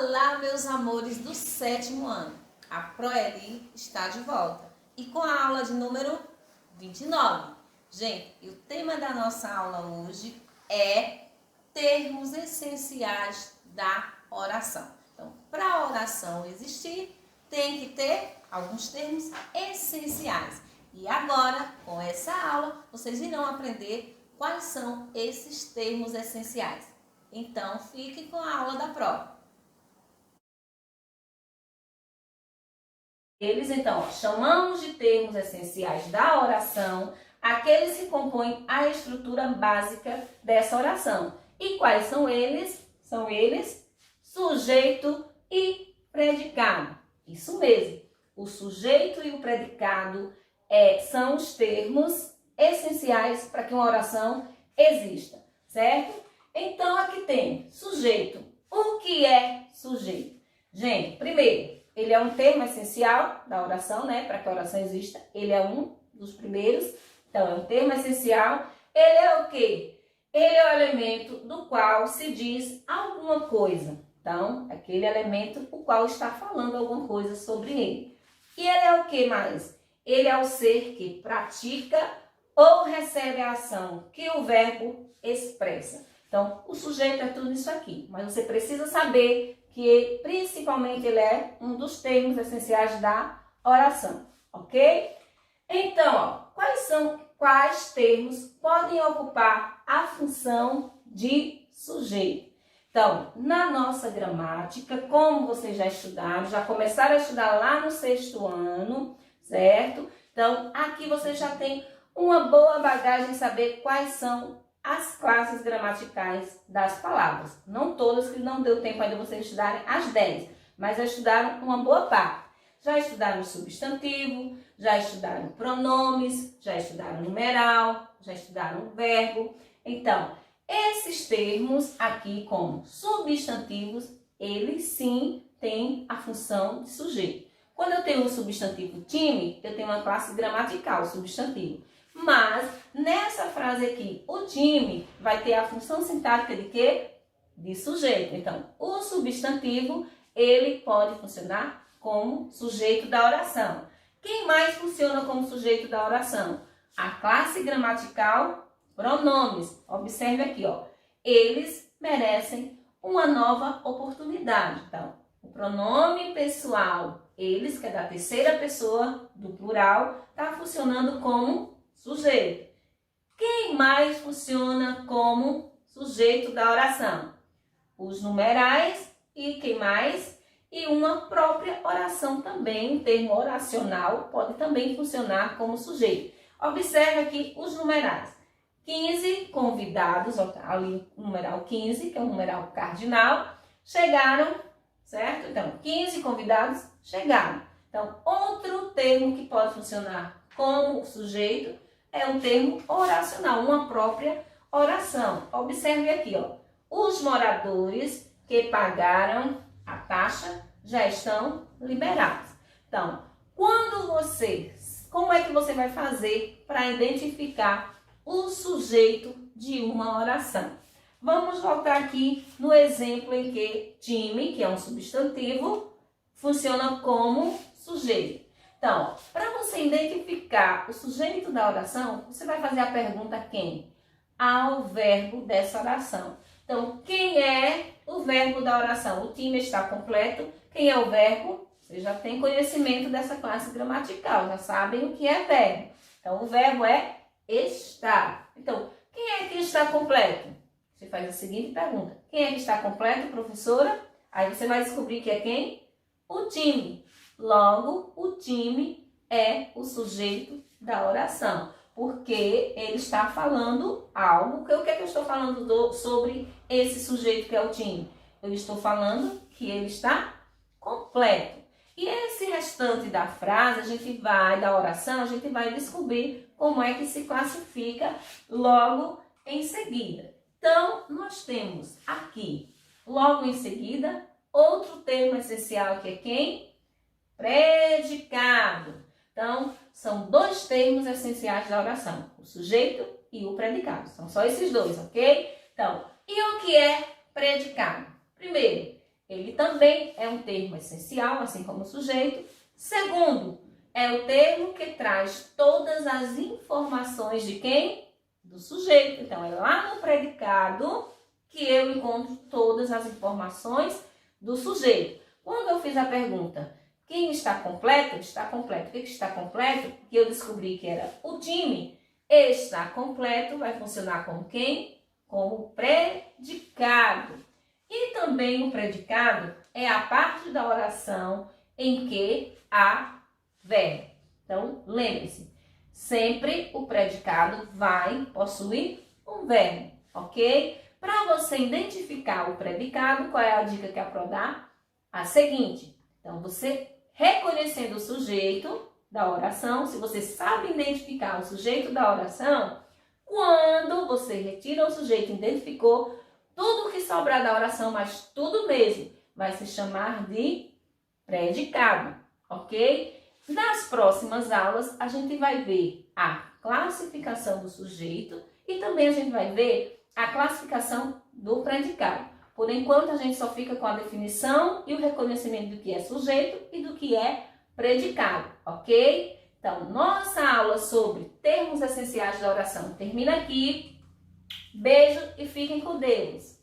Olá, meus amores do 7º ano. A Proeli está de volta e com a aula de número 29. Gente, e o tema da nossa aula hoje é termos essenciais da oração. Então, para a oração existir, tem que ter alguns termos essenciais. E agora, com essa aula, vocês irão aprender quais são esses termos essenciais. Então, fique com a aula da prova. Eles, então, chamamos de termos essenciais da oração aqueles que compõem a estrutura básica dessa oração. E quais são eles? São eles sujeito e predicado. Isso mesmo. O sujeito e o predicado são os termos essenciais para que uma oração exista, certo? Então, aqui tem sujeito. O que é sujeito? Gente, primeiro, ele é um termo essencial da oração, né? Para que a oração exista, ele é um dos primeiros. Então, é um termo essencial. Ele é o quê? Ele é o elemento do qual se diz alguma coisa. Então, aquele elemento o qual está falando alguma coisa sobre ele. E ele é o que mais? Ele é o ser que pratica ou recebe a ação que o verbo expressa. Então, o sujeito é tudo isso aqui. Mas você precisa saber que principalmente ele é um dos termos essenciais da oração, ok? Então, quais termos podem ocupar a função de sujeito? Então, na nossa gramática, como vocês já estudaram, já começaram a estudar lá no 6º ano, certo? Então, aqui vocês já têm uma boa bagagem em saber quais são as classes gramaticais das palavras. Não todas, que não deu tempo ainda vocês estudarem as 10, mas já estudaram uma boa parte. Já estudaram substantivo, já estudaram pronomes, já estudaram numeral, já estudaram verbo. Então, esses termos aqui como substantivos, eles sim têm a função de sujeito. Quando eu tenho o substantivo time, eu tenho uma classe gramatical, substantivo. Mas, nessa frase aqui, o time vai ter a função sintática de quê? De sujeito. Então, o substantivo, ele pode funcionar como sujeito da oração. Quem mais funciona como sujeito da oração? A classe gramatical, pronomes. Observe aqui, ó. Eles merecem uma nova oportunidade. Então, o pronome pessoal, eles, que é da terceira pessoa do plural, está funcionando como sujeito. Quem mais funciona como sujeito da oração? Os numerais e quem mais? E uma própria oração também, um termo oracional, pode também funcionar como sujeito. Observe aqui os numerais. 15 convidados, ali o numeral 15, que é o numeral cardinal, chegaram, certo? Então, 15 convidados chegaram. Então, outro termo que pode funcionar como sujeito é um termo oracional, uma própria oração. Observe aqui, ó. Os moradores que pagaram a taxa já estão liberados. Então, como é que você vai fazer para identificar o sujeito de uma oração? Vamos voltar aqui no exemplo em que time, que é um substantivo, funciona como sujeito. Então, para você identificar o sujeito da oração, você vai fazer a pergunta quem? Ao verbo dessa oração. Então, quem é o verbo da oração? O time está completo. Quem é o verbo? Você já tem conhecimento dessa classe gramatical, já sabem o que é verbo. Então, o verbo é estar. Então, quem é que está completo? Você faz a seguinte pergunta. Quem é que está completo, professora? Aí você vai descobrir que é quem? O time. Logo, o time é o sujeito da oração, porque ele está falando algo. O que é que eu estou falando sobre esse sujeito que é o time? Eu estou falando que ele está completo. E esse restante da frase, da oração, a gente vai descobrir como é que se classifica logo em seguida. Então, nós temos aqui, logo em seguida, outro termo essencial que é quem? Predicado. Então, são dois termos essenciais da oração, o sujeito e o predicado. São só esses dois, ok? Então, e o que é predicado? Primeiro, ele ele também é um termo essencial, assim como o sujeito. Segundo, é o termo que traz todas as informações de quem? Do sujeito. Então, é lá no predicado que eu encontro todas as informações do sujeito. Quando eu fiz a pergunta, quem está completo? Está completo. O que está completo? Que eu descobri que era o time. Está completo vai funcionar como quem? Como predicado. E também o predicado é a parte da oração em que há verbo. Então, lembre-se, sempre o predicado vai possuir um verbo, ok? Para você identificar o predicado, qual é a dica que a Pro dá? A seguinte. Então, você reconhecendo o sujeito da oração, se você sabe identificar o sujeito da oração, quando você retira o sujeito, identificou, tudo que sobrar da oração, mas tudo mesmo, vai se chamar de predicado, ok? Nas próximas aulas, a gente vai ver a classificação do sujeito e também a gente vai ver a classificação do predicado. Por enquanto, a gente só fica com a definição e o reconhecimento do que é sujeito e do que é predicado, ok? Então, nossa aula sobre termos essenciais da oração termina aqui. Beijo e fiquem com Deus!